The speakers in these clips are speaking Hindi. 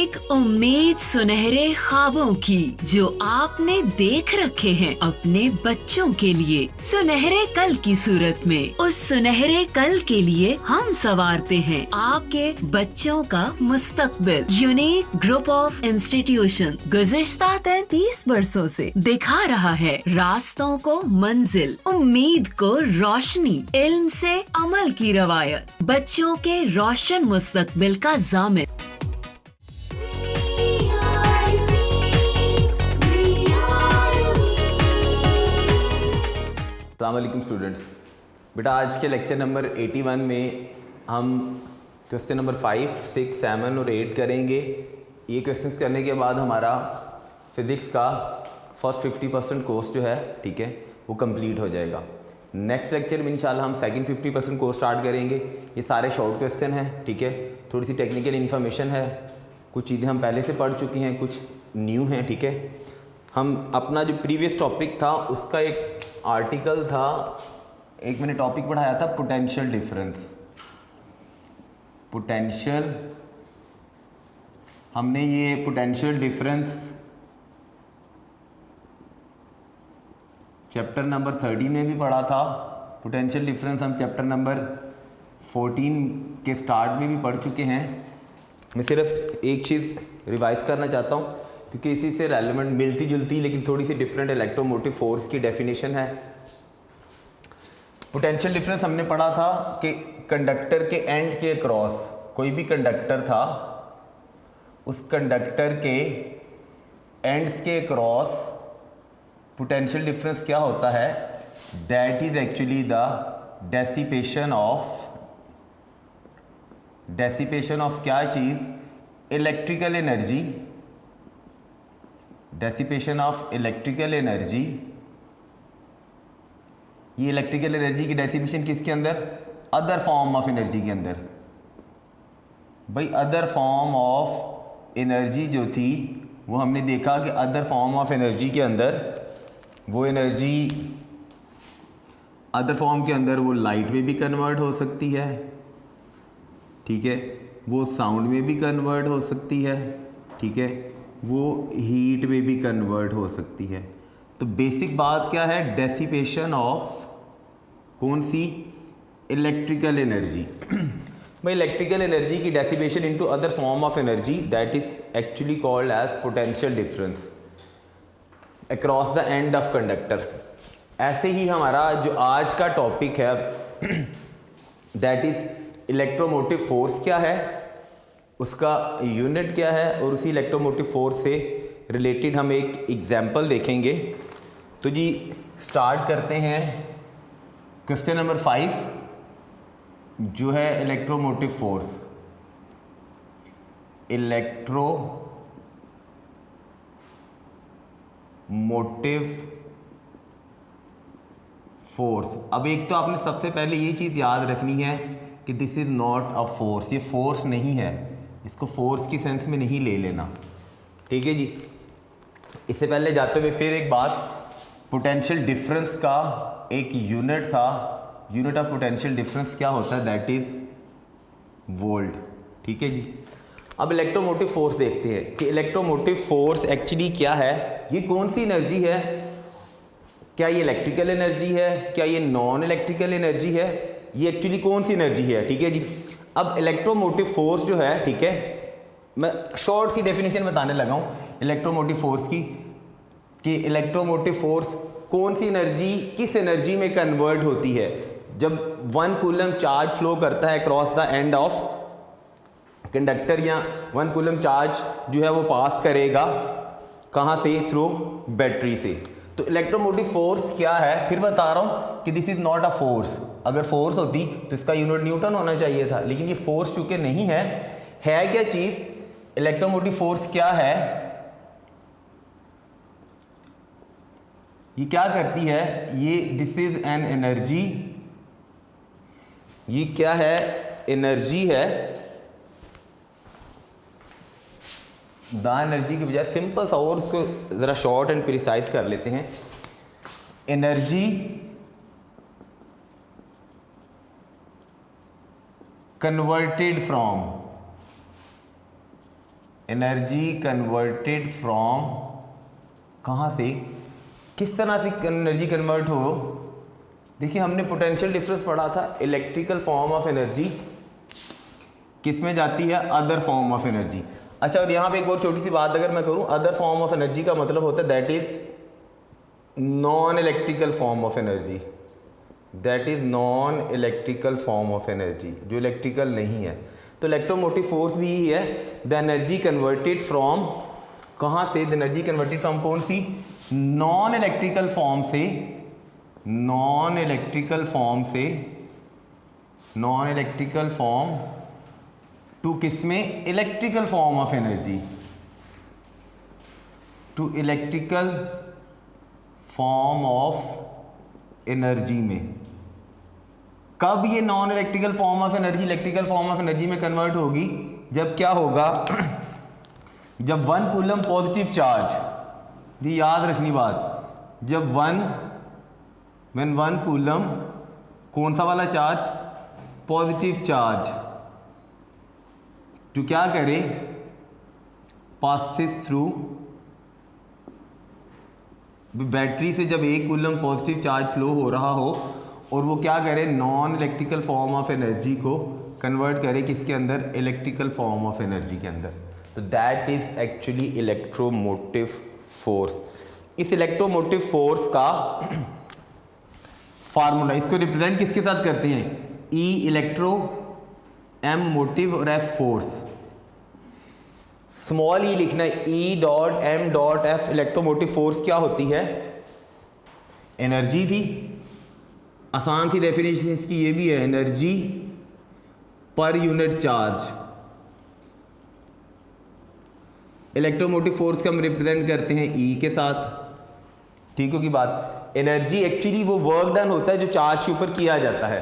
एक उम्मीद सुनहरे ख्वाबों की जो आपने देख रखे हैं अपने बच्चों के लिए, सुनहरे कल की सूरत में। उस सुनहरे कल के लिए हम संवारते हैं आपके बच्चों का मुस्तकबिल। यूनिक ग्रुप ऑफ इंस्टीट्यूशन गुज़िश्ता 33 वर्षों से दिखा रहा है रास्तों को मंजिल, उम्मीद को रोशनी, इल्म से अमल की रवायत, बच्चों के रोशन मुस्तकबिल का ज़ामिन। अस्सलाम वालेकुम स्टूडेंट्स। बेटा आज के लेक्चर नंबर 81 में हम क्वेश्चन नंबर 5, 6, 7 और 8 करेंगे। ये क्वेश्चंस करने के बाद हमारा फिज़िक्स का फर्स्ट 50% कोर्स जो है, ठीक है, वो कंप्लीट हो जाएगा। नेक्स्ट लेक्चर में इंशाल्लाह हम सेकंड 50% कोर्स स्टार्ट करेंगे। ये सारे शॉर्ट क्वेश्चन हैं, ठीक है, थोड़ी सी टेक्निकल इन्फॉर्मेशन है, कुछ चीज़ें हम पहले से पढ़ चुके हैं, कुछ न्यू हैं, ठीक है। हम अपना जो प्रीवियस टॉपिक था उसका एक आर्टिकल था, एक मैंने टॉपिक पढ़ाया था पोटेंशियल डिफरेंस। पोटेंशियल, हमने ये पोटेंशियल डिफरेंस चैप्टर नंबर 13 में भी पढ़ा था। पोटेंशियल डिफरेंस हम चैप्टर नंबर 14 के स्टार्ट में भी पढ़ चुके हैं। मैं सिर्फ एक चीज़ रिवाइज करना चाहता हूँ क्योंकि इसी से रेलेवेंट, मिलती जुलती लेकिन थोड़ी सी डिफरेंट इलेक्ट्रोमोटिव फोर्स की डेफिनेशन है। पोटेंशियल डिफरेंस हमने पढ़ा था कि कंडक्टर के एंड के क्रॉस कोई भी कंडक्टर था, उस कंडक्टर के एंड्स के क्रॉस पोटेंशियल डिफरेंस क्या होता है, that is actually the dissipation of क्या चीज़, electrical energy, dissipation of electrical energy. ये इलेक्ट्रिकल एनर्जी की डेसिपेशन किसके अंदर, अदर फॉर्म ऑफ एनर्जी के अंदर। भाई अदर फॉर्म ऑफ एनर्जी जो थी वो हमने देखा कि अदर फॉर्म ऑफ एनर्जी के अंदर वो एनर्जी, अदर फॉर्म के अंदर वो लाइट में भी कन्वर्ट हो सकती है, ठीक है, वो साउंड में भी कन्वर्ट हो सकती है, ठीक है, वो हीट में भी कन्वर्ट हो सकती है। तो बेसिक बात क्या है, डेसिपेशन ऑफ कौन सी, इलेक्ट्रिकल एनर्जी। भाई इलेक्ट्रिकल एनर्जी की dissipation into other form of energy, that is actually called as potential difference across the end of conductor. ऐसे ही हमारा जो आज का टॉपिक है दैट इज इलेक्ट्रोमोटिव फोर्स क्या है, उसका यूनिट क्या है, और उसी इलेक्ट्रोमोटिव फोर्स से रिलेटेड हम एक एग्जाम्पल देखेंगे। तो जी स्टार्ट करते हैं क्वेश्चन नंबर 5 जो है इलेक्ट्रोमोटिव फोर्स। Electromotive force. अब एक तो आपने सबसे पहले ये चीज़ याद रखनी है कि this is not a force, ये फोर्स नहीं है, इसको फोर्स की सेंस में नहीं ले लेना, ठीक है जी। इससे पहले जाते हुए फिर एक बात, पोटेंशियल डिफरेंस का एक यूनिट था, यूनिट ऑफ पोटेंशियल डिफरेंस क्या होता है, दैट इज वोल्ट, ठीक है जी। अब इलेक्ट्रोमोटिव फोर्स देखते हैं कि इलेक्ट्रोमोटिव फोर्स एक्चुअली क्या है, ये कौन सी एनर्जी है, क्या ये इलेक्ट्रिकल एनर्जी है, क्या ये नॉन इलेक्ट्रिकल एनर्जी है, ये एक्चुअली कौन सी एनर्जी है, ठीक है जी। अब इलेक्ट्रोमोटिव फोर्स जो है, ठीक है, मैं शॉर्ट सी डेफिनेशन बताने लगा हूँ इलेक्ट्रोमोटिव फोर्स की, कि इलेक्ट्रोमोटिव फोर्स कौन सी एनर्जी किस एनर्जी में कन्वर्ट होती है जब 1 कूलम चार्ज फ्लो करता है cross the end of conductor, या 1 कूलम चार्ज जो है वो पास करेगा कहाँ से, थ्रू बैटरी से। तो इलेक्ट्रोमोटिव फोर्स क्या है, फिर बता रहा हूँ कि this is not a force. अगर फोर्स होती तो इसका यूनिट न्यूटन होना चाहिए था, लेकिन ये फोर्स चूंकि नहीं है क्या चीज़, इलेक्ट्रोमोटिव फोर्स क्या है, ये क्या करती है, ये दिस इज एन एनर्जी, ये क्या है, एनर्जी है। द एनर्जी की बजाय सिंपल सा और उसको ज़रा शॉर्ट एंड प्रिसाइज कर लेते हैं, energy converted from energy converted from, कहाँ से, किस तरह से एनर्जी कन्वर्ट हो। देखिए हमने पोटेंशियल डिफरेंस पढ़ा था, इलेक्ट्रिकल फॉर्म ऑफ एनर्जी किस में जाती है, अदर फॉर्म ऑफ एनर्जी। अच्छा, और यहाँ पे एक और छोटी सी बात अगर मैं करूँ, अदर फॉर्म ऑफ एनर्जी का मतलब होता है that is non electrical form of energy, that is non electrical form of energy, जो इलेक्ट्रिकल नहीं है। तो इलेक्ट्रोमोटिव फोर्स भी यही है, द एनर्जी कन्वर्टेड फ्रॉम, कहाँ से, द एनर्जी कन्वर्टेड फ्रॉम कौन सी, नॉन इलेक्ट्रिकल फॉर्म से, नॉन इलेक्ट्रिकल फॉर्म से, नॉन इलेक्ट्रिकल फॉर्म टू किस में, electrical form of energy, to electrical form of energy में। कब ये non electrical form of energy electrical form of energy में कन्वर्ट होगी, जब क्या होगा, जब 1 कूलम पॉजिटिव चार्ज, ये याद रखनी बात, जब व्हेन 1 कूलम, कौन सा वाला चार्ज, पॉजिटिव चार्ज, जो क्या करे, पासेस थ्रू, बैटरी से जब 1 कूलम पॉजिटिव चार्ज फ्लो हो रहा हो और वो क्या करे, non electrical form of energy को कन्वर्ट करे किसके अंदर, इलेक्ट्रिकल फॉर्म ऑफ एनर्जी के अंदर, तो that is actually electromotive force. इस इलेक्ट्रोमोटिव फोर्स का फार्मूला, इसको रिप्रेजेंट किसके साथ करते हैं, ई इलेक्ट्रो, एम मोटिव और एफ फोर्स। स्मॉल ई लिखना है, E dot M dot F. Electromotive force क्या होती है, एनर्जी थी, आसान सी डेफिनेशन इसकी ये भी है, energy per unit charge. Electromotive force को हम रिप्रेजेंट करते हैं ई के साथ, ठीक होगी बात। एनर्जी एक्चुअली वो वर्क डन होता है जो चार्ज के ऊपर किया जाता है,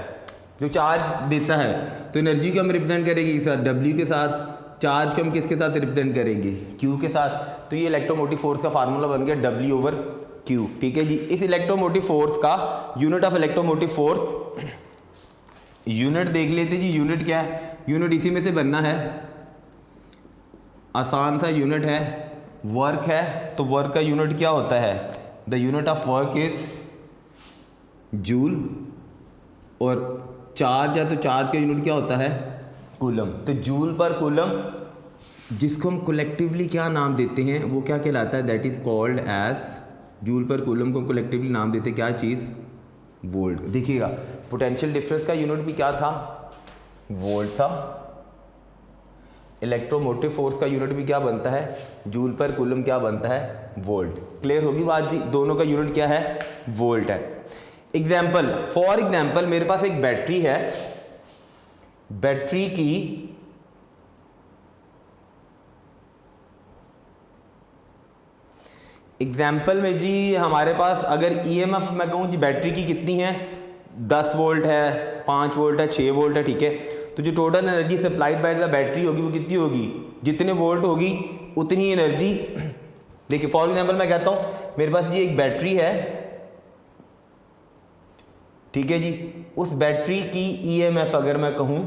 जो चार्ज देता है, तो एनर्जी को हम रिप्रेजेंट करेंगे किस साथ, डब्ल्यू के साथ। चार्ज को हम किसके साथ रिप्रेजेंट करेंगे, क्यू के साथ। तो ये इलेक्ट्रोमोटिव फोर्स का फार्मूला बन गया डब्ल्यू ओवर क्यू, ठीक है जी। इस इलेक्ट्रोमोटिव फोर्स का unit of electromotive force, unit देख लेते जी, यूनिट क्या है, यूनिट इसी में से बनना है, आसान सा यूनिट है, वर्क है, तो वर्क का यूनिट क्या होता है, the unit of work is joule, और चार्ज है तो चार्ज का यूनिट क्या होता है, कूलम। तो जूल पर कूलम, जिसको हम कलेक्टिवली क्या नाम देते हैं, वो क्या कहलाता है, that is called as, joule पर कूलम को कलेक्टिवली नाम देते क्या चीज़, वोल्ट। देखिएगा पोटेंशियल डिफरेंस का यूनिट भी क्या था, वोल्ट था। इलेक्ट्रोमोटिव फोर्स का यूनिट भी क्या बनता है, जूल पर कूलम क्या बनता है, वोल्ट। क्लियर होगी बात जी, दोनों का यूनिट क्या है, वोल्ट है। एग्जाम्पल, फॉर एग्जाम्पल मेरे पास एक बैटरी है, बैटरी की एग्जाम्पल में जी हमारे पास अगर ईएमएफ मैं कहूँ जी बैटरी की कितनी है, 10 वोल्ट है, 5 वोल्ट है, 6 वोल्ट है, ठीक है। तो जो total energy supplied by the battery होगी वो कितनी होगी, जितने वोल्ट होगी उतनी एनर्जी। देखिए फॉर एग्जाम्पल मैं कहता हूँ मेरे पास जी एक बैटरी है, ठीक है जी, उस बैटरी की ईएमएफ अगर मैं कहूँ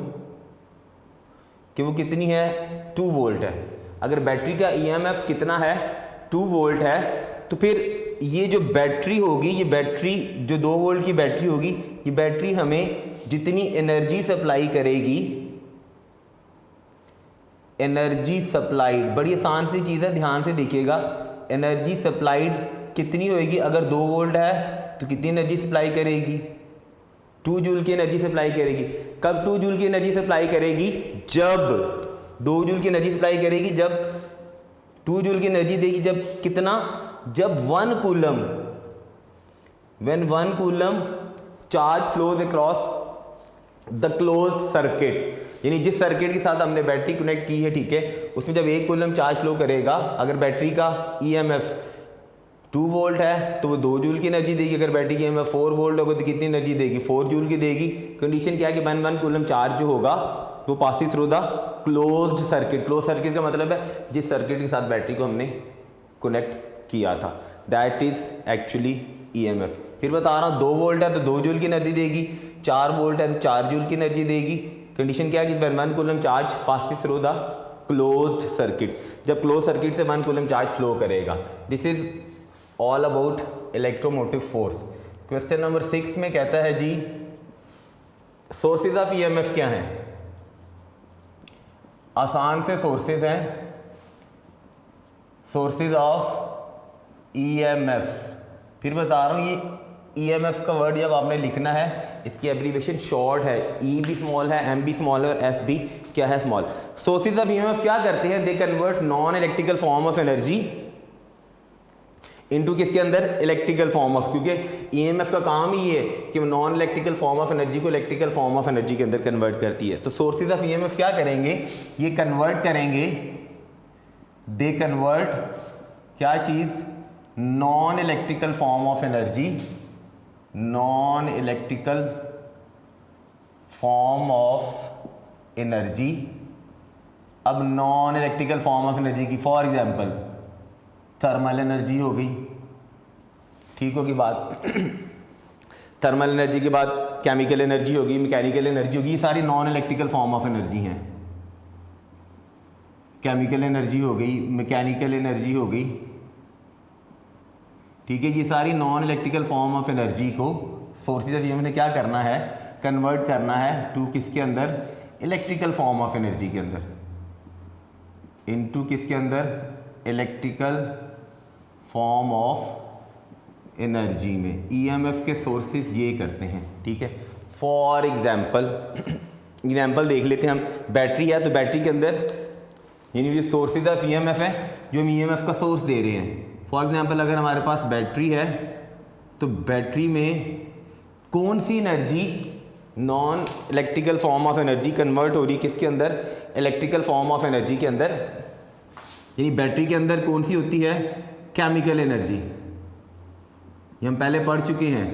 कि वो कितनी है, 2 वोल्ट है। अगर बैटरी का ईएमएफ कितना है, 2 वोल्ट है, तो फिर ये जो बैटरी होगी, ये बैटरी जो 2 वोल्ट की बैटरी होगी, ये बैटरी हमें जितनी एनर्जी सप्लाई करेगी, एनर्जी सप्लाइड, बड़ी आसान सी चीज़ है, ध्यान से देखिएगा, एनर्जी सप्लाइड कितनी होएगी, अगर 2 वोल्ट है तो कितनी एनर्जी सप्लाई करेगी, 2 जूल की एनर्जी सप्लाई करेगी। कब 2 जूल की एनर्जी सप्लाई करेगी, जब 2 जूल की एनर्जी सप्लाई करेगी, जब 2 जूल की एनर्जी देगी, जब कितना, जब 1 coulomb, when 1 coulomb charge flows across the close circuit, यानी जिस सर्किट के साथ हमने बैटरी कनेक्ट की है, ठीक है, उसमें जब 1 कूलम चार्ज फ्लो करेगा, अगर बैटरी का ईएमएफ 2 वोल्ट है तो वो 2 जूल की एनर्जी देगी। अगर बैटरी की ईएमएफ 4 वोल्ट होगा तो कितनी एनर्जी देगी, 4 जूल की देगी। कंडीशन क्या है कि 1 कूलम चार्ज जो होगा वो passes through the closed circuit. Close circuit का मतलब है जिस सर्किट के साथ बैटरी को हमने कनेक्ट किया था, दैट इज एक्चुअली ईएमएफ। फिर बता रहा हूँ 2 वोल्ट है तो 2 जूल की एनर्जी देगी, 4 वोल्ट है तो 4 जूल की एनर्जी देगी। कंडीशन क्या है कि 1 coulomb charge passes through the closed circuit, जब क्लोज सर्किट से 1 कूलम चार्ज फ्लो करेगा। This is all about electromotive force. Question number 6 में कहता है जी सोर्सेज ऑफ ईएमएफ क्या हैं? आसान से सोर्सेज हैं, सोर्सेज ऑफ ईएमएफ। फिर बता रहा हूँ ये ईएमएफ का वर्ड जब आपने लिखना है, इसकी एब्रीविएशन शॉर्ट है, ई भी स्मॉल है, एम भी स्मॉल है और एफ भी क्या है, स्मॉल। सोर्सेज ऑफ ईएमएफ क्या करते हैं? They convert non electrical form of energy into किसके अंदर? इलेक्ट्रिकल फॉर्म ऑफ, क्योंकि ईएमएफ का काम ही है कि non electrical form of energy को इलेक्ट्रिकल फॉर्म ऑफ एनर्जी के अंदर कन्वर्ट करती है। तो सोर्सेज ऑफ ईएमएफ क्या करेंगे? ये कन्वर्ट करेंगे, दे कन्वर्ट क्या चीज? Non electrical form of energy, non electrical form of energy. अब non electrical form of energy की फॉर एग्जांपल थर्मल एनर्जी हो गई, ठीक होगी बात। थर्मल एनर्जी के बाद केमिकल एनर्जी होगी, मैकेनिकल एनर्जी होगी, ये सारी non electrical form of energy हैं। केमिकल एनर्जी हो गई, मैकेनिकल एनर्जी हो गई, ठीक है। ये सारी non electrical form of energy को सोर्सेज ऑफ ईएमएफ ने क्या करना है? कन्वर्ट करना है टू किसके अंदर? इलेक्ट्रिकल फॉर्म ऑफ एनर्जी के अंदर, इनटू किसके अंदर? इलेक्ट्रिकल फॉर्म ऑफ एनर्जी में। ईएमएफ के सोर्सेज ये करते हैं, ठीक है। फॉर एग्जाम्पल देख लेते हैं हम। बैटरी है तो बैटरी के अंदर यानी जो सोर्सेज ऑफ ईएमएफ है जो हम ईएमएफ का सोर्स दे रहे हैं। फॉर एग्जाम्पल अगर हमारे पास बैटरी है तो बैटरी में कौन सी energy non electrical form of energy convert हो रही किसके अंदर? इलेक्ट्रिकल फॉर्म ऑफ एनर्जी के अंदर। यानी बैटरी के अंदर कौन सी होती है? Chemical energy. ये हम पहले पढ़ चुके हैं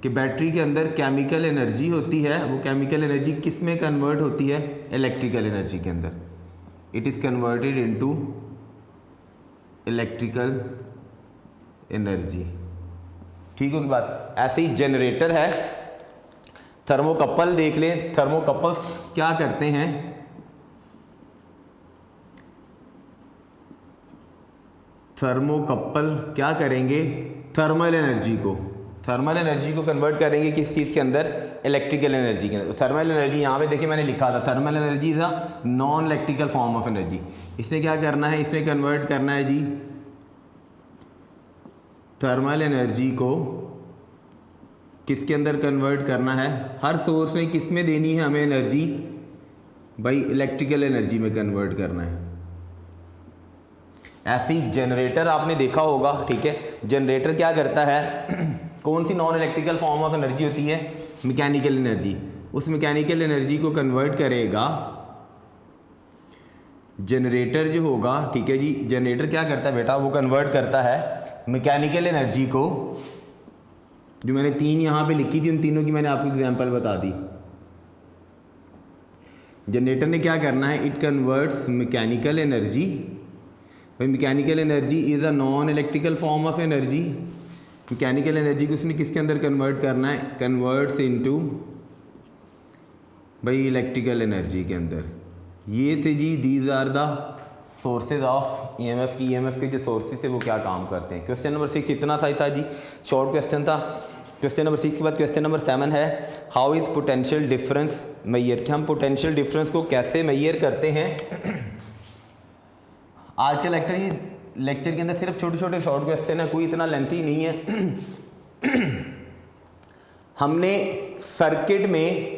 कि बैटरी के अंदर केमिकल एनर्जी होती है। वो केमिकल एनर्जी किस में कन्वर्ट होती है? इलेक्ट्रिकल एनर्जी के अंदर। It is converted into electrical energy, ठीक होगी बात। ऐसे ही जनरेटर है, थर्मोकपल देख लें। थर्मोकपल्स क्या करते हैं? थर्मोकपल क्या करेंगे? थर्मल एनर्जी को कन्वर्ट करेंगे किस चीज़ के अंदर? इलेक्ट्रिकल एनर्जी के अंदर। थर्मल एनर्जी यहाँ पे देखिए मैंने लिखा था, thermal energy is a non electrical form of energy. इसमें क्या करना है? इसमें कन्वर्ट करना है जी थर्मल एनर्जी को किसके अंदर कन्वर्ट करना है? हर सोर्स में किस में देनी है हमें एनर्जी? भाई इलेक्ट्रिकल एनर्जी में कन्वर्ट करना है। ऐसे ही जनरेटर आपने देखा होगा, ठीक है। जनरेटर क्या करता है? कौन सी non electrical form of energy होती है? Mechanical energy. उस मैकेनिकल एनर्जी को कन्वर्ट करेगा जनरेटर जो होगा, ठीक है जी। जनरेटर क्या करता है बेटा? वो कन्वर्ट करता है मैकेनिकल एनर्जी को, जो मैंने 3 यहाँ पे लिखी थी उन तीनों की मैंने आपको एग्जांपल बता दी। जनरेटर ने क्या करना है? It converts mechanical energy. भाई mechanical energy is a non electrical form of energy. Mechanical energy को उसने किसके अंदर कन्वर्ट करना है? कन्वर्ट्स इनटू भाई इलेक्ट्रिकल एनर्जी के अंदर। ये थे जी these are the sources of EMF की। ईएमएफ के जो सोर्सेज है वो क्या काम करते हैं। क्वेश्चन नंबर 6 इतना सा ही था जी, शॉर्ट क्वेश्चन था। क्वेश्चन नंबर 6 के बाद क्वेश्चन नंबर 7 है how is potential difference measure, कि हम पोटेंशियल डिफरेंस को कैसे मेजर करते हैं। आज के लेक्चर के अंदर सिर्फ छोटे छोटे शॉर्ट क्वेश्चन है, कोई इतना लेंथी नहीं है। हमने सर्किट में,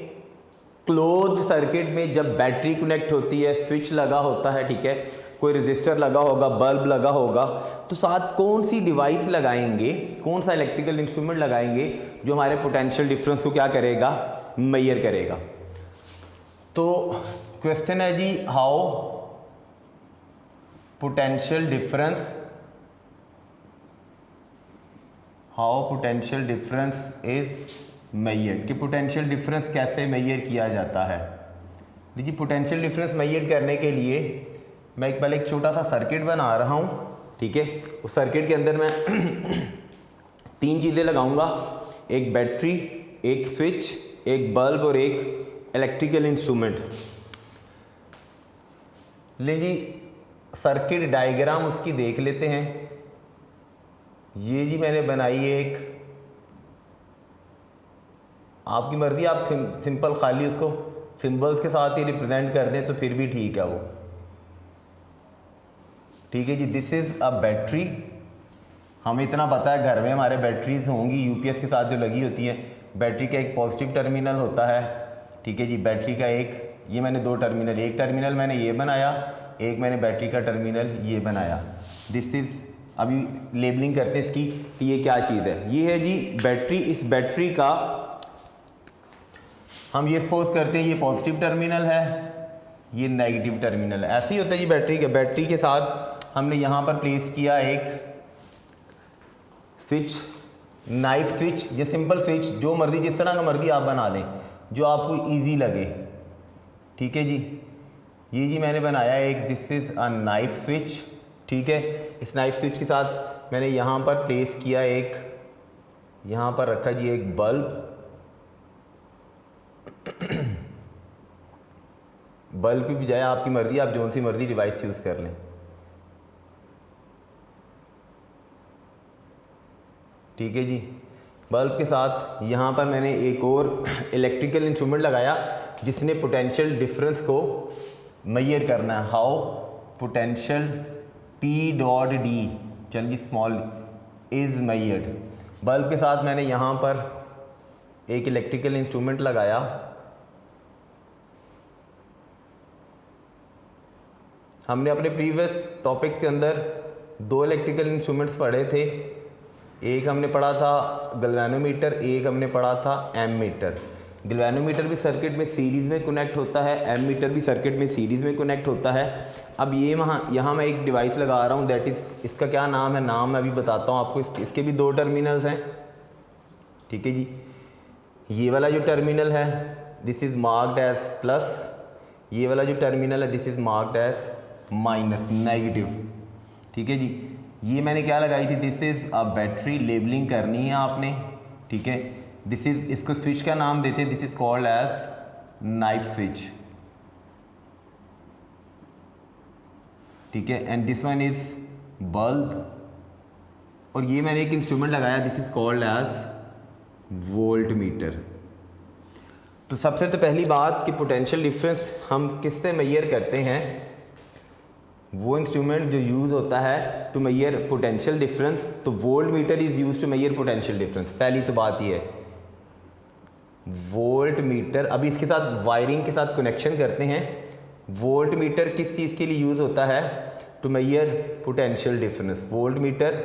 क्लोज सर्किट में जब बैटरी कनेक्ट होती है, स्विच लगा होता है, ठीक है, कोई रेजिस्टर लगा होगा, बल्ब लगा होगा, तो साथ कौन सी डिवाइस लगाएंगे, कौन सा इलेक्ट्रिकल इंस्ट्रूमेंट लगाएंगे जो हमारे पोटेंशियल डिफरेंस को क्या करेगा? मेजर करेगा। तो क्वेश्चन है जी how potential difference is measured, कि पोटेंशियल डिफरेंस कैसे मेजर किया जाता है। देखिए पोटेंशियल डिफरेंस मेजर करने के लिए मैं पहले एक छोटा सा सर्किट बना रहा हूँ, ठीक है। उस सर्किट के अंदर मैं 3 चीज़ें लगाऊंगा, एक बैटरी, एक स्विच, एक बल्ब और एक इलेक्ट्रिकल इंस्ट्रूमेंट। ले जी सर्किट डायग्राम उसकी देख लेते हैं। ये जी मैंने बनाई है एक, आपकी मर्जी, आप सिंपल खाली उसको सिंबल्स के साथ ही रिप्रेजेंट कर दें तो फिर भी ठीक है वो। ठीक है जी, दिस इज़ अ बैटरी। हमें इतना पता है घर में हमारे बैटरीज होंगी यूपीएस के साथ जो लगी होती हैं। बैटरी का एक पॉजिटिव टर्मिनल होता है, ठीक है जी। बैटरी का एक, ये मैंने दो टर्मिनल, एक टर्मिनल मैंने ये बनाया, एक मैंने बैटरी का टर्मिनल ये बनाया। दिस इज़, अभी लेबलिंग करते हैं इसकी कि ये क्या चीज़ है। ये है जी बैटरी। इस बैटरी का हम ये सपोज करते हैं ये पॉजिटिव टर्मिनल है, ये नेगेटिव टर्मिनल है। ऐसे ही होता है जी बैटरी के। बैटरी के साथ हमने यहाँ पर प्लेस किया एक स्विच, नाइफ स्विच या सिंपल स्विच, जो मर्जी जिस तरह का मर्जी आप बना दें जो आपको इजी लगे। ठीक है जी, ये जी मैंने बनाया एक, this is a knife switch. ठीक है, इस नाइफ स्विच के साथ मैंने यहाँ पर प्लेस किया एक, यहाँ पर रखा जी एक बल्ब। बल्ब की बजाय आपकी मर्जी, आप जो सी मर्जी डिवाइस यूज़ कर लें। ठीक है जी, बल्ब के साथ यहाँ पर मैंने एक और इलेक्ट्रिकल इंस्ट्रूमेंट लगाया जिसने पोटेंशियल डिफरेंस को मेजर करना है। हाउ पोटेंशियल P.D, चलिए स्मॉल, इज़ मेजर्ड। बल्ब के साथ मैंने यहाँ पर एक इलेक्ट्रिकल इंस्ट्रूमेंट लगाया। हमने अपने प्रीवियस टॉपिक्स के अंदर दो इलेक्ट्रिकल इंस्ट्रूमेंट्स पढ़े थे। एक हमने पढ़ा था गैल्वेनोमीटर, एक हमने पढ़ा था एमीटर। गैल्वेनोमीटर भी सर्किट में सीरीज़ में कनेक्ट होता है, एमीटर भी सर्किट में सीरीज़ में कनेक्ट होता है। अब ये यहाँ मैं एक डिवाइस लगा रहा हूँ, दैट इज़, इसका क्या नाम है, नाम मैं अभी बताता हूँ आपको। इसके भी दो टर्मिनल्स हैं। ठीक है जी, ये वाला जो टर्मिनल है this is marked as plus, ये वाला जो टर्मिनल है this is marked as minus, negative. ठीक है जी, ये मैंने क्या लगाई थी, this is a battery. Labeling करनी है आपने। ठीक है, दिस इज़, इसको स्विच का नाम देते हैं, this is called as knife switch. ठीक है, and this one is bulb. और ये मैंने एक इंस्ट्रूमेंट लगाया, this is called as voltmeter. तो सबसे तो पहली बात कि पोटेंशियल डिफरेंस हम किससे मेजर करते हैं, वो इंस्ट्रूमेंट जो यूज़ होता है टू मेजर पोटेंशियल डिफरेंस, तो voltmeter is use to measure potential difference. पहली तो बात ये है वोल्ट मीटर। अभी इसके साथ वायरिंग के साथ कनेक्शन करते हैं। वोल्ट मीटर किस चीज़ के लिए यूज़ होता है, to measure potential difference. Voltmeter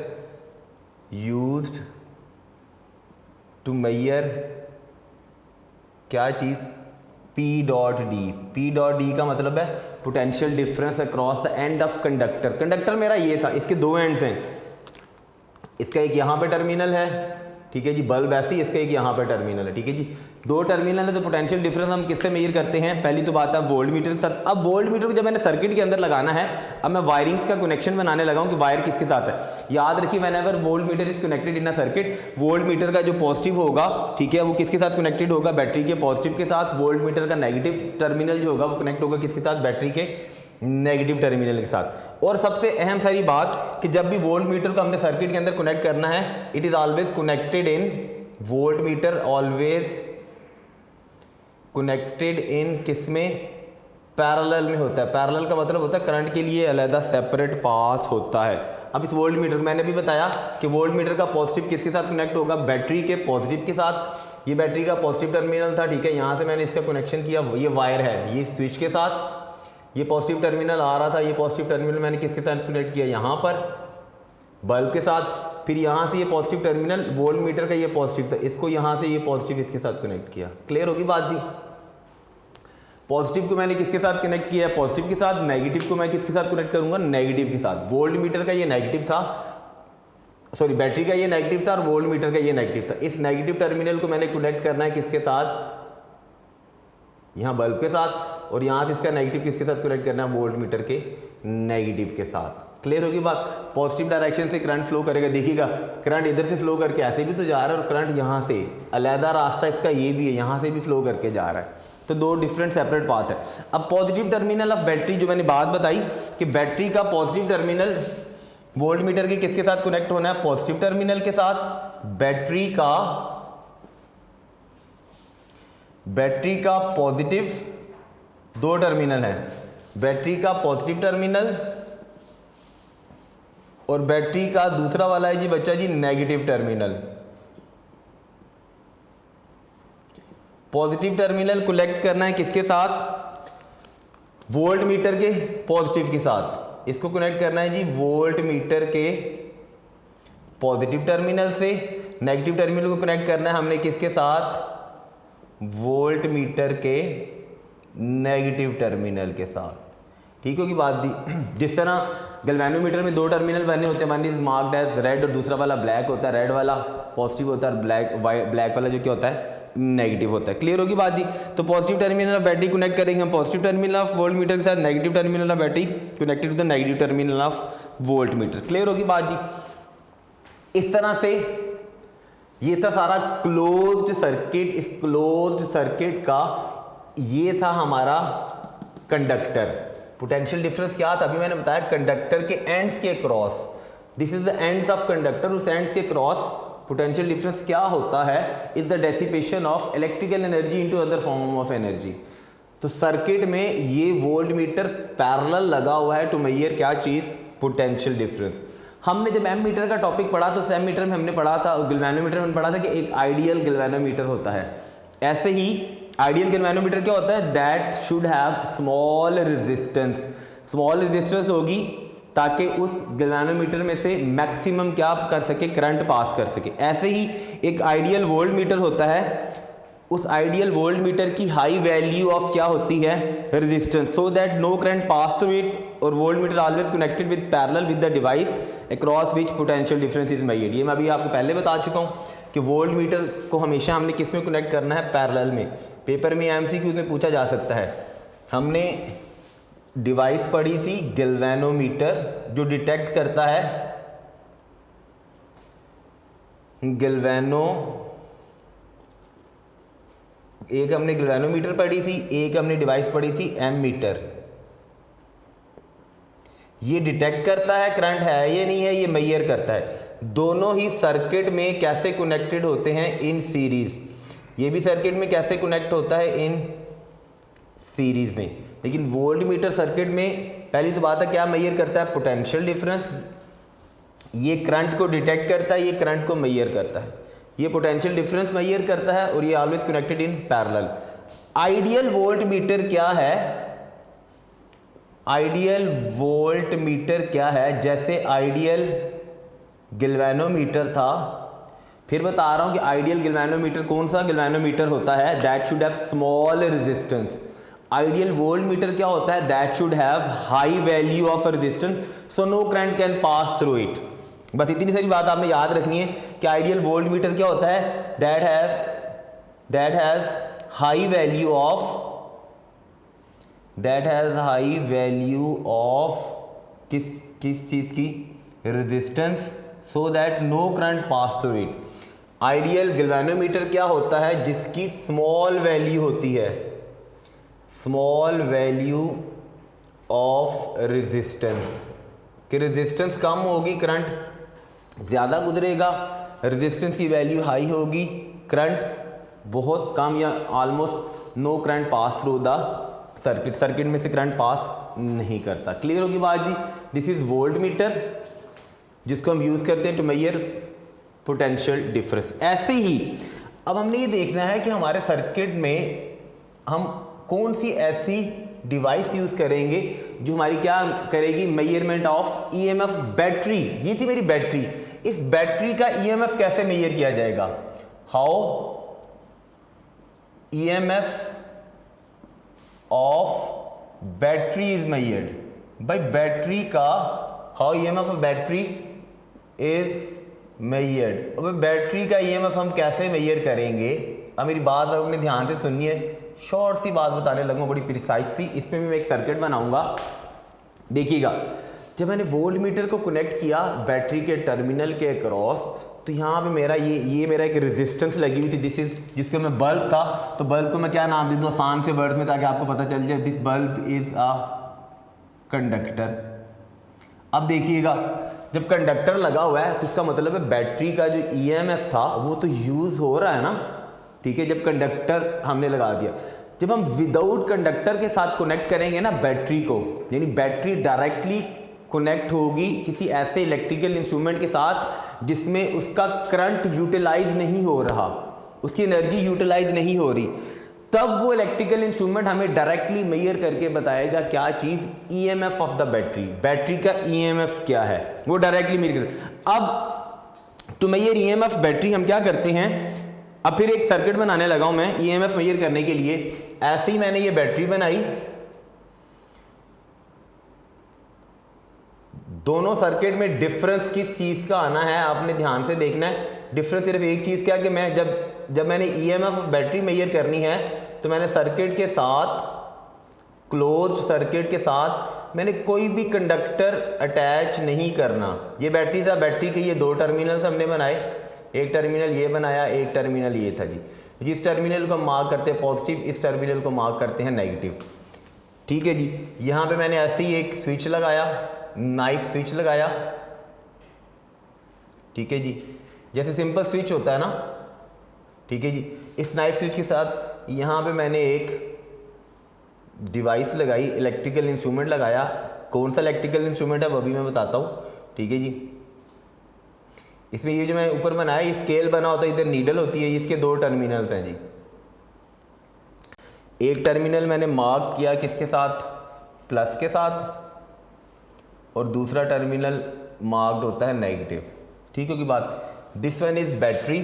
used to measure क्या चीज़, P.D। P.D का मतलब है potential difference across the end of conductor. Conductor मेरा ये था, इसके दो एंड्स हैं, इसका एक यहाँ पे टर्मिनल है। ठीक है जी, बल्ब ऐसी, इसका एक यहाँ पे टर्मिनल है। ठीक है जी, दो टर्मिनल है, तो पोटेंशियल डिफरेंस हम किससे मेजर करते हैं, पहली तो बात है वोल्ट मीटर के साथ। अब वोल्ट मीटर को जब मैंने सर्किट के अंदर लगाना है, अब मैं वायरिंग्स का कनेक्शन बनाने लगा हूँ कि वायर किसके साथ है। याद रखिए, whenever volt meter is connected in a circuit, volt meter का जो पॉजिटिव होगा, ठीक है, वो किसके साथ कनेक्टेड होगा, बैटरी के पॉजिटिव के साथ। वोल्ट मीटर का नेगेटिव टर्मिनल जो होगा वो कनेक्ट होगा किसके साथ, बैटरी के नेगेटिव टर्मिनल के साथ। और सबसे अहम सारी बात कि जब भी वोल्ट मीटर को हमने सर्किट के अंदर कनेक्ट करना है, it is always connected in, volt meter always connected in किस में, पैरेलल में होता है। पैरेलल का मतलब होता है करंट के लिए अलग सेपरेट पाथ होता है। अब इस वोल्ट मीटर, मैंने भी बताया कि वोल्ट मीटर का पॉजिटिव किसके साथ कनेक्ट होगा, बैटरी के पॉजिटिव के साथ। ये बैटरी का पॉजिटिव टर्मिनल था। ठीक है, यहाँ से मैंने इसका कनेक्शन किया, ये वायर है, ये स्विच के साथ, ये पॉजिटिव टर्मिनल आ रहा था, ये पॉजिटिव टर्मिनल मैंने किसके साथ कनेक्ट किया, यहाँ पर बल्ब के साथ। फिर यहाँ से ये पॉजिटिव टर्मिनल वोल्ट मीटर का ये पॉजिटिव था, इसको यहाँ से ये पॉजिटिव इसके साथ कनेक्ट किया। क्लियर होगी बात जी। पॉजिटिव को मैंने किसके साथ कनेक्ट किया है, पॉजिटिव के साथ। नेगेटिव को मैं किसके साथ कनेक्ट करूंगा, नेगेटिव के साथ। वोल्ट मीटर का ये नेगेटिव था, सॉरी बैटरी का ये नेगेटिव था और वोल्ट मीटर का ये नेगेटिव था। इस नेगेटिव टर्मिनल को मैंने कनेक्ट करना है किसके साथ, यहाँ बल्ब के साथ। और यहाँ से इसका नेगेटिव किसके साथ कनेक्ट करना है, वोल्ट मीटर के नेगेटिव के साथ। क्लियर होगी बात। पॉजिटिव डायरेक्शन से करंट फ्लो करेगा, देखिएगा करंट इधर से फ्लो करके ऐसे भी तो जा रहा है, और करंट यहाँ से अलहदा रास्ता इसका ये भी है, यहाँ से भी फ्लो करके जा रहा है। तो तो दो डिफरेंट सेपरेट पाथ है। अब पॉजिटिव टर्मिनल ऑफ बैटरी, जो मैंने बात बताई कि बैटरी का पॉजिटिव टर्मिनल वोल्ट मीटर के किसके साथ कनेक्ट होना है, पॉजिटिव टर्मिनल के साथ। बैटरी का पॉजिटिव दो टर्मिनल है, बैटरी का पॉजिटिव टर्मिनल और बैटरी का दूसरा वाला है जी बच्चा जी negative terminal. Positive terminal connect करना है किसके साथ, वोल्ट मीटर के पॉजिटिव के साथ। इसको कनेक्ट करना है जी वोल्ट मीटर के पॉजिटिव टर्मिनल से। नेगेटिव टर्मिनल को कनेक्ट करना है हमने किसके साथ, वोल्ट मीटर के नेगेटिव टर्मिनल के साथ। ठीक होगी बात दी। जिस तरह गैल्वेनोमीटर में दो टर्मिनल बने होते हैं, one is marked as red और दूसरा वाला ब्लैक होता है, रेड वाला पॉजिटिव होता है, ब्लैक वाला जो क्या होता है नेगेटिव होता है। क्लियर होगी बात दी। तो positive terminal of battery connect करेंगे हम positive terminal of voltmeter के साथ, negative terminal of battery connected to the negative terminal of voltmeter. Clear होगी बात जी। इस तरह से ये था सारा क्लोज्ड सर्किट। इस क्लोज्ड सर्किट का ये था हमारा कंडक्टर। पोटेंशियल डिफरेंस क्या था, अभी मैंने बताया कंडक्टर के एंड्स के cross, this is the ends of conductor, उस एंड्स के क्रॉस पोटेंशियल डिफरेंस क्या होता है, is the dissipation of electrical energy into other form of energy. तो सर्किट में ये वोल्ट मीटर पैरेलल लगा हुआ है टू मेजर क्या चीज, पोटेंशियल डिफरेंस। हमने जब एम मीटर का टॉपिक पढ़ा तो एम मीटर में हमने पढ़ा था, गैल्वेनोमीटर में पढ़ा था कि एक आइडियल गैल्वेनोमीटर होता है। ऐसे ही आइडियल गैल्वेनोमीटर क्या होता है, that should have small resistance. Small resistance होगी ताकि उस गैल्वेनोमीटर में से मैक्सिमम क्या कर सके, करंट पास कर सके। ऐसे ही एक आइडियल वोल्ट मीटर होता है, उस आइडियल वोल्ट मीटर की हाई वैल्यू ऑफ क्या होती है, resistance, so that no current pass through it, और volt meter always connected with parallel with the device across which potential difference is measured. ये मैं अभी आपको पहले बता चुका हूँ कि वोल्ट मीटर को हमेशा हमने किस में कनेक्ट करना है, पैरेलल में। पेपर में एमसीक्यू में पूछा जा सकता है। हमने डिवाइस पढ़ी थी गैल्वेनोमीटर, जो डिटेक्ट करता है एक हमने गैल्वेनोमीटर पढ़ी थी, एक हमने डिवाइस पढ़ी थी एम मीटर। ये डिटेक्ट करता है करंट है ये नहीं है, ये मेजर करता है। दोनों ही सर्किट में कैसे कनेक्टेड होते हैं, इन सीरीज। ये भी सर्किट में कैसे कनेक्ट होता है, इन सीरीज में। लेकिन वोल्ट मीटर सर्किट में पहली तो बात है क्या मेजर करता है, पोटेंशियल डिफरेंस। ये करंट को डिटेक्ट करता है, ये करंट को मेजर करता है। ये पोटेंशियल डिफरेंस मेजर करता है और ये always connected in parallel. Ideal volt meter क्या है, आइडियल वोल्ट मीटर क्या है, जैसे आइडियल गैल्वेनोमीटर था। फिर बता रहा हूं कि आइडियल गैल्वेनोमीटर कौन सा गैल्वेनोमीटर होता है, that should have small resistance. Ideal volt meter क्या होता है, that should have high value of resistance, so no current can pass through it. बस इतनी सारी बात आपने याद रखनी है कि आइडियल वोल्ट मीटर क्या होता है, that has high value of किस चीज की, resistance, so that no current pass through it. Ideal galvanometer क्या होता है, जिसकी स्मॉल वैल्यू होती है, स्मॉल वैल्यू ऑफ रेजिस्टेंस, कि रेजिस्टेंस कम होगी करंट ज़्यादा गुजरेगा, रेजिस्टेंस की वैल्यू हाई होगी करंट बहुत कम या almost no current pass through the circuit. Circuit में से करंट पास नहीं करता। क्लियर होगी बात जी। दिस इज वोल्ट मीटर जिसको हम यूज़ करते हैं टू मेजर पोटेंशियल डिफरेंस। ऐसे ही अब हमने ये देखना है कि हमारे सर्किट में हम कौन सी ऐसी डिवाइस यूज़ करेंगे जो हमारी क्या करेगी, मेजरमेंट ऑफ ईएमएफ। बैटरी, ये थी मेरी बैटरी, इस बैटरी का ईएमएफ कैसे मेजर किया जाएगा, how EMF of battery is measured. भाई बैटरी का how EMF of battery is measured. अब बैटरी का ईएमएफ हम कैसे मेजर करेंगे, अब मेरी बात अपने ध्यान से सुनिए, शॉर्ट सी बात बताने लगूँ, बड़ी प्रिसाइज सी। इसमें भी मैं एक सर्किट बनाऊंगा, देखिएगा। जब मैंने वोल्ट मीटर को कनेक्ट किया बैटरी के टर्मिनल के अक्रॉस, तो यहाँ पे मेरा ये मेरा एक रेजिस्टेंस लगी हुई थी, जिसके में बल्ब था, तो बल्ब को मैं क्या नाम दे दूँ आसान से वर्ड्स में, ताकि आपको पता चल जाए। This bulb is a conductor. अब देखिएगा, जब कंडक्टर लगा हुआ है तो इसका मतलब है बैटरी का जो ईएमएफ था वो तो यूज़ हो रहा है ना, ठीक है। जब कंडक्टर हमने लगा दिया, जब हम विदाउट कंडक्टर के साथ कनेक्ट करेंगे ना बैटरी को, यानी बैटरी डायरेक्टली कनेक्ट होगी किसी ऐसे इलेक्ट्रिकल इंस्ट्रूमेंट के साथ जिसमें उसका करंट यूटिलाइज नहीं हो रहा, उसकी एनर्जी यूटिलाइज नहीं हो रही, तब वो इलेक्ट्रिकल इंस्ट्रूमेंट हमें डायरेक्टली मेजर करके बताएगा क्या चीज़, EMF of the battery, battery का ईएमएफ क्या है, वो डायरेक्टली मेजर कर। अब टू मेजर ईएमएफ बैटरी हम क्या करते हैं, अब फिर एक सर्किट बनाने लगा हूं मैं ईएमएफ मेजर करने के लिए। ऐसे ही मैंने ये बैटरी बनाई, दोनों सर्किट में डिफरेंस किस चीज़ का आना है आपने ध्यान से देखना है। डिफरेंस सिर्फ एक चीज़ क्या कि मैं जब मैंने ईएमएफ बैटरी मेजर करनी है तो मैंने सर्किट के साथ, क्लोज्ड सर्किट के साथ मैंने कोई भी कंडक्टर अटैच नहीं करना। ये बैटरी था, बैटरी के ये दो टर्मिनल्स हमने बनाए, एक टर्मिनल ये बनाया, एक टर्मिनल ये था जी। जिस टर्मिनल को मार्क करते हैं पॉजिटिव, इस टर्मिनल को मार्क करते हैं नेगेटिव, ठीक है जी। यहाँ पे मैंने ऐसे ही एक स्विच लगाया, नाइफ स्विच लगाया, ठीक है जी, जैसे सिंपल स्विच होता है ना, ठीक है जी। इस नाइफ स्विच के साथ यहाँ पे मैंने एक डिवाइस लगाई, इलेक्ट्रिकल इंस्ट्रूमेंट लगाया। कौन सा इलेक्ट्रिकल इंस्ट्रूमेंट है वो भी मैं बताता हूँ, ठीक है जी। इसमें ये जो मैं ऊपर बनाया, ये स्केल बना होता है, इधर नीडल होती है, इसके दो टर्मिनल्स हैं जी। एक टर्मिनल मैंने मार्क किया किसके साथ, प्लस के साथ, और दूसरा टर्मिनल मार्क्ड होता है नेगेटिव, ठीक है की बात। दिस वन इज बैटरी,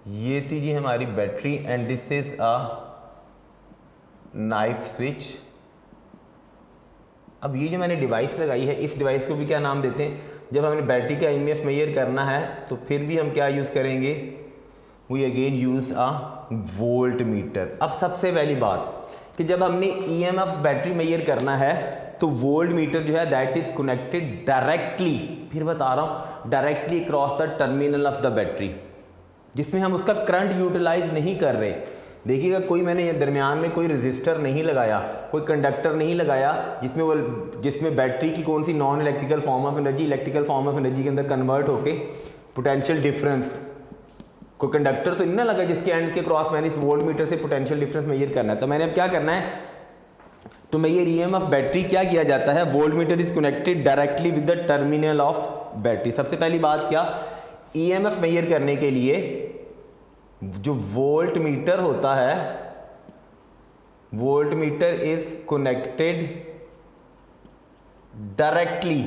ये थी जी हमारी battery, and this is a knife switch. अब ये जो मैंने डिवाइस लगाई है, इस डिवाइस को भी क्या नाम देते हैं, जब हमें बैटरी का ईएमएफ मेजर करना है तो फिर भी हम क्या यूज़ करेंगे, we again use a voltmeter. अब सबसे पहली बात कि जब हमने ईएमएफ बैटरी मेजर करना है तो वोल्ट मीटर जो है दैट इज कनेक्टेड डायरेक्टली, फिर बता रहा हूँ, directly cross the terminal of the battery, जिसमें हम उसका करंट यूटिलाइज नहीं कर रहे। देखिएगा, कोई मैंने ये दरमियान में कोई रजिस्टर नहीं लगाया, कोई कंडक्टर नहीं लगाया जिसमें बैटरी की कौन सी non electrical form of energy electrical form of energy के अंदर कन्वर्ट होके पोटेंशियल डिफरेंस, कोई कंडक्टर तो नहीं ना लगा जिसके एंड के क्रॉस मैंने इस वोल्ट मीटर से पोटेंशियल डिफरेंस मेजर करना है। तो मैंने अब क्या करना है, तो मेजर ईएमएफ बैटरी क्या किया जाता है, volt meter is connected directly with the terminal of battery. सबसे पहली बात क्या, ईएमएफ मेजर करने के लिए जो वोल्ट मीटर होता है, volt meter is connected directly,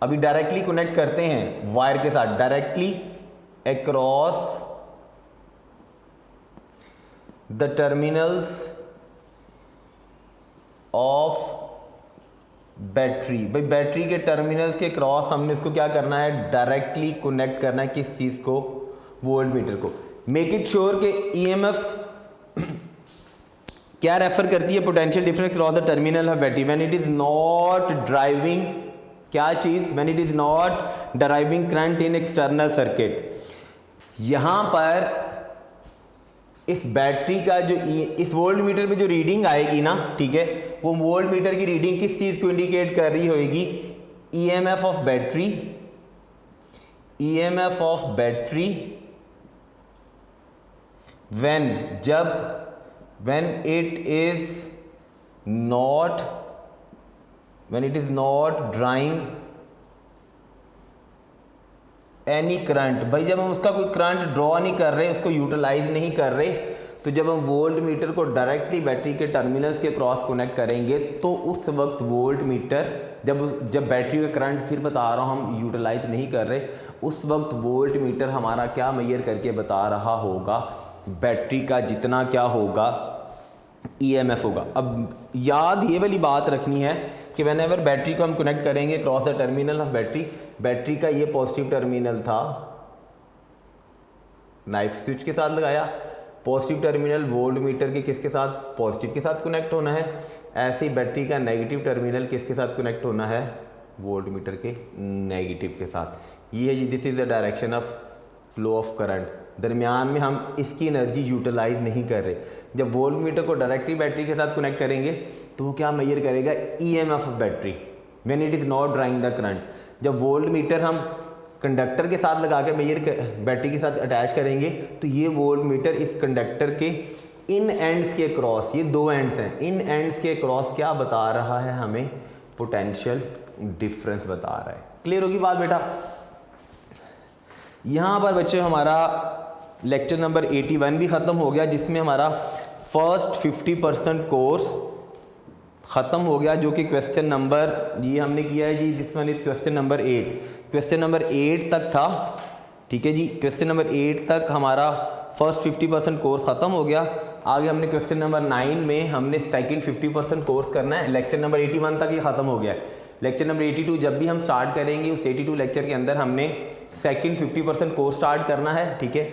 अभी डायरेक्टली कनेक्ट करते हैं वायर के साथ, directly across the terminals of battery. भाई बैटरी के टर्मिनल्स के क्रॉस हमने इसको क्या करना है, डायरेक्टली कनेक्ट करना है, किस चीज को, वोल्ट मीटर को। मेक इट श्योर के ईएमएफ क्या रेफर करती है, potential difference cross the terminal of battery when it is not driving, क्या चीज, when it is not driving current in external circuit. यहां पर इस बैटरी का जो इस वोल्ट मीटर पे जो रीडिंग आएगी ना, ठीक है, वो वोल्ट मीटर की रीडिंग किस चीज को इंडिकेट कर रही होगी, EMF of battery, EMF of battery when it is not drawing any current। भाई जब हम उसका कोई करंट ड्रॉ नहीं कर रहे, उसको यूटिलाइज नहीं कर रहे, तो जब हम वोल्ट मीटर को डायरेक्टली बैटरी के टर्मिनल्स के क्रॉस कनेक्ट करेंगे तो उस वक्त वोल्ट मीटर, जब बैटरी का करंट, फिर बता रहा हूँ, हम यूटिलाइज नहीं कर रहे, उस वक्त वोल्ट मीटर हमारा क्या मेजर करके बता रहा होगा, बैटरी का जितना क्या होगा ईएमएफ होगा। अब याद ये वाली बात रखनी है कि व्हेनेवर बैटरी को हम कनेक्ट करेंगे cross the terminal of battery, battery का ये पॉजिटिव टर्मिनल था, नाइफ स्विच के साथ लगाया, पॉजिटिव टर्मिनल वोल्ट मीटर के किसके साथ, पॉजिटिव के साथ कनेक्ट होना है। ऐसे ही बैटरी का नेगेटिव टर्मिनल किसके साथ कनेक्ट होना है, वोल्ट मीटर के नेगेटिव के साथ। ये है जी, this is the direction of flow of current. दरमियान में हम इसकी एनर्जी यूटिलाइज नहीं कर रहे। जब वोल्ट मीटर को डायरेक्टली बैटरी के साथ कनेक्ट करेंगे तो वो क्या मेजर करेगा, EMF of battery when it is not drawing the current. जब वोल्ट मीटर हम कंडक्टर के साथ लगा के मेजर बैटरी के साथ अटैच करेंगे तो ये वोल्ट मीटर इस कंडक्टर के इन एंड्स के क्रॉस, ये 2 एंड्स हैं, इन एंड्स के क्रॉस क्या बता रहा है हमें, पोटेंशियल डिफरेंस बता रहा है। क्लियर होगी बात बेटा। यहाँ पर बच्चे हमारा लेक्चर नंबर 81 भी ख़त्म हो गया, जिसमें हमारा फर्स्ट 50% कोर्स ख़त्म हो गया, जो कि क्वेश्चन नंबर ये हमने किया है जी, this one is question number 8। Question number 8 तक था, ठीक है जी। क्वेश्चन नंबर 8 तक हमारा फर्स्ट 50% कोर्स ख़त्म हो गया। आगे हमने क्वेश्चन नंबर 9 में हमने सेकंड 50% कोर्स करना है। लेक्चर नंबर 81 तक ये ख़त्म हो गया है। लेक्चर नंबर 82 जब भी हम स्टार्ट करेंगे, उस 82 लेक्चर के अंदर हमने सेकंड 50% कोर्स स्टार्ट करना है, ठीक है।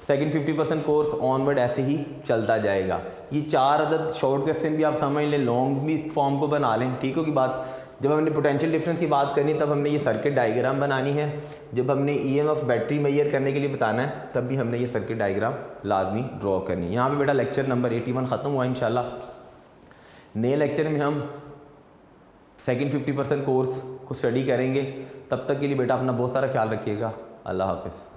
सेकंड 50% कोर्स ऑनवर्ड ऐसे ही चलता जाएगा। ये 4 अदद शॉर्ट क्वेश्चन भी आप समझ लें, लॉन्ग भी इस फॉर्म को बना लें, ठीक होगी बात। जब हमने पोटेंशियल डिफरेंस की बात करनी तब हमने ये सर्किट डायग्राम बनानी है। जब हमने EMF बैटरी मेजर करने के लिए बताना है तब भी हमने ये सर्किट डायग्राम लाजमी ड्रॉ करनी है। यहाँ पे बेटा लेक्चर नंबर 81 ख़त्म हुआ इंशाल्लाह। नए लेक्चर में हम सेकंड 50% कोर्स को स्टडी करेंगे। तब तक के लिए बेटा अपना बहुत सारा ख्याल रखिएगा। अल्लाह हाफिज़।